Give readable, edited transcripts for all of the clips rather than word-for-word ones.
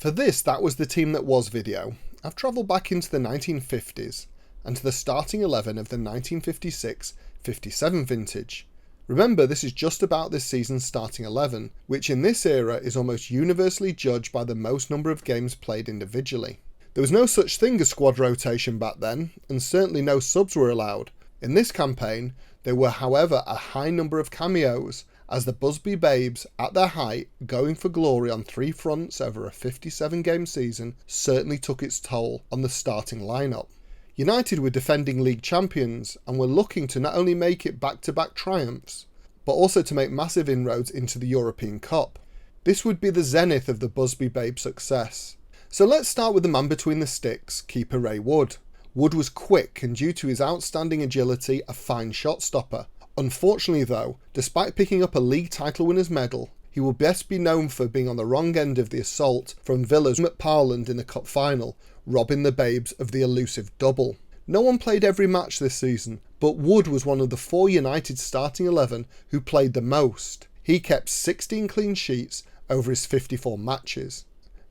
For this That Was the Team That Was video, I've travelled back into the 1950s and to the starting 11 of the 1956-57 vintage. Remember, this is just about this season's starting 11, which in this era is almost universally judged by the most number of games played individually. There was no such thing as squad rotation back then, and certainly no subs were allowed. In this campaign, there were however a high number of cameos, as the Busby Babes, at their height, going for glory on three fronts over a 57-game season, certainly took its toll on the starting lineup. United were defending league champions and were looking to not only make it back-to-back triumphs, but also to make massive inroads into the European Cup. This would be the zenith of the Busby Babes' success. So let's start with the man between the sticks, keeper Ray Wood. Wood was quick and, due to his outstanding agility, a fine shot stopper. Unfortunately though, despite picking up a league title winners medal, he will best be known for being on the wrong end of the assault from Villa's McParland in the cup final, robbing the Babes of the elusive double. No one played every match this season, but Wood was one of the 4 United starting 11 who played the most. He kept 16 clean sheets over his 54 matches.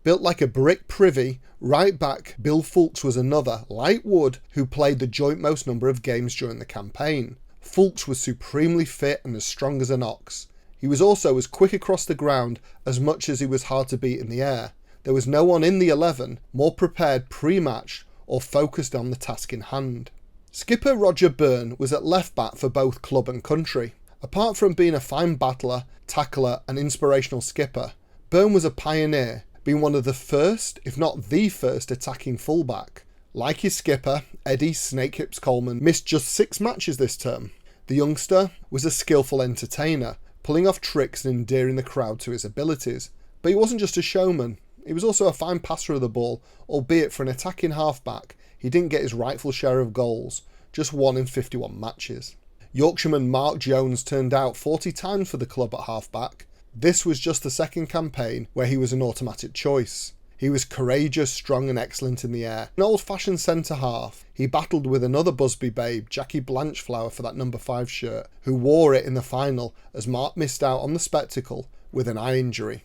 Built like a brick privy, right back Bill Foulkes was another, like Wood, who played the joint most number of games during the campaign. Foulkes was supremely fit and as strong as an ox. He was also as quick across the ground as much as he was hard to beat in the air. There was no one in the 11 more prepared pre-match or focused on the task in hand. Skipper Roger Byrne was at left back for both club and country. Apart from being a fine battler, tackler and inspirational skipper, Byrne was a pioneer, being one of the first, if not the first, attacking fullback. Like his skipper, Eddie Snakehips Colman missed just 6 matches this term. The youngster was a skillful entertainer, pulling off tricks and endearing the crowd to his abilities. But he wasn't just a showman, he was also a fine passer of the ball, albeit for an attacking halfback, he didn't get his rightful share of goals, just 1 in 51 matches. Yorkshireman Mark Jones turned out 40 times for the club at halfback. This was just the second campaign where he was an automatic choice. He was courageous, strong and excellent in the air. An old-fashioned centre-half, he battled with another Busby babe, Jackie Blanchflower, for that number 5 shirt, who wore it in the final as Mark missed out on the spectacle with an eye injury.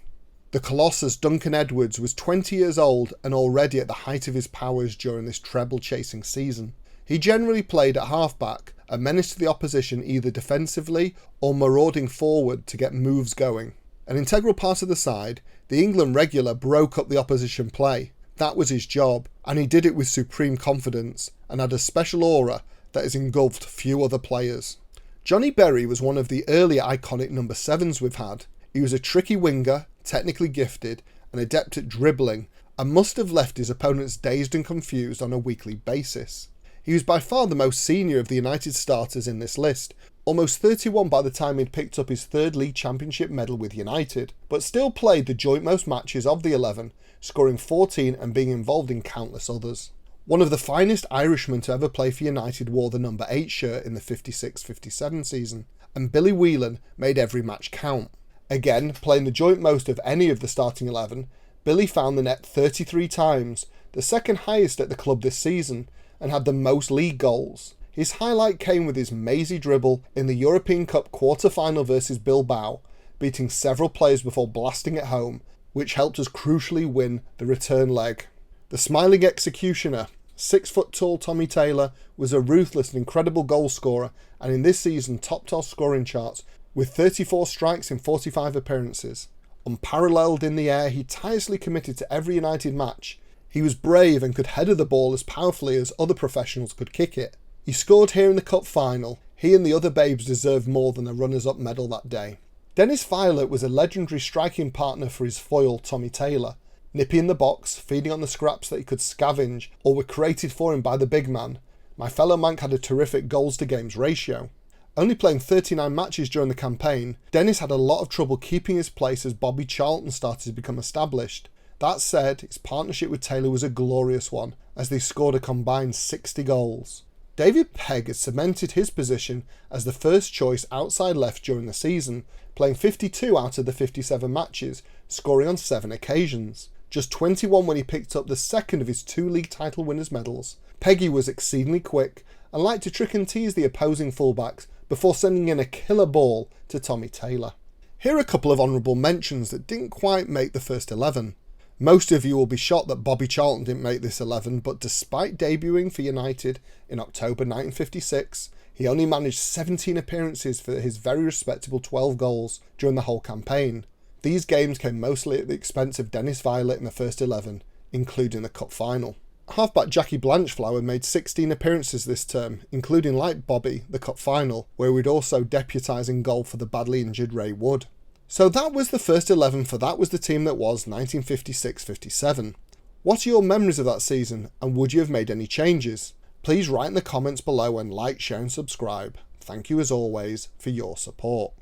The Colossus Duncan Edwards was 20 years old and already at the height of his powers during this treble-chasing season. He generally played at half-back, a menace to the opposition either defensively or marauding forward to get moves going. An integral part of the side, the England regular broke up the opposition play. That was his job, and he did it with supreme confidence and had a special aura that has engulfed few other players. Johnny Berry was one of the earlier iconic number 7s we've had. He was a tricky winger, technically gifted and adept at dribbling, and must have left his opponents dazed and confused on a weekly basis. He was by far the most senior of the United starters in this list, almost 31 by the time he'd picked up his 3rd league championship medal with United, but still played the joint most matches of the 11, scoring 14 and being involved in countless others. One of the finest Irishmen to ever play for United wore the number 8 shirt in the 56-57 season, and Billy Whelan made every match count. Again, playing the joint most of any of the starting 11, Billy found the net 33 times, the second highest at the club this season, and had the most league goals. His highlight came with his mazy dribble in the European Cup quarter-final versus Bilbao, beating several players before blasting it home, which helped us crucially win the return leg. The smiling executioner, 6-foot-tall Tommy Taylor, was a ruthless and incredible goal scorer, and in this season topped our scoring charts with 34 strikes in 45 appearances. Unparalleled in the air, he tirelessly committed to every United match. He was brave and could header the ball as powerfully as other professionals could kick it. He scored here in the cup final. He and the other Babes deserved more than a runners-up medal that day. Dennis Viollet was a legendary striking partner for his foil Tommy Taylor. Nippy in the box, feeding on the scraps that he could scavenge or were created for him by the big man, my fellow Manc had a terrific goals-to-games ratio. Only playing 39 matches during the campaign, Dennis had a lot of trouble keeping his place as Bobby Charlton started to become established. That said, his partnership with Taylor was a glorious one, as they scored a combined 60 goals. David Pegg had cemented his position as the first choice outside left during the season, playing 52 out of the 57 matches, scoring on 7 occasions. Just 21 when he picked up the second of his 2 league title winners' medals. Peggy was exceedingly quick and liked to trick and tease the opposing fullbacks before sending in a killer ball to Tommy Taylor. Here are a couple of honourable mentions that didn't quite make the first 11. Most of you will be shocked that Bobby Charlton didn't make this 11, but despite debuting for United in October 1956, he only managed 17 appearances for his very respectable 12 goals during the whole campaign. These games came mostly at the expense of Dennis Viollet in the first 11, including the cup final. Halfback Jackie Blanchflower made 16 appearances this term, including, like Bobby, the cup final, where he'd also deputise in goal for the badly injured Ray Wood. So that was the first 11 for That Was the Team That Was 1956-57. What are your memories of that season, and would you have made any changes? Please write in the comments below and like, share and subscribe. Thank you as always for your support.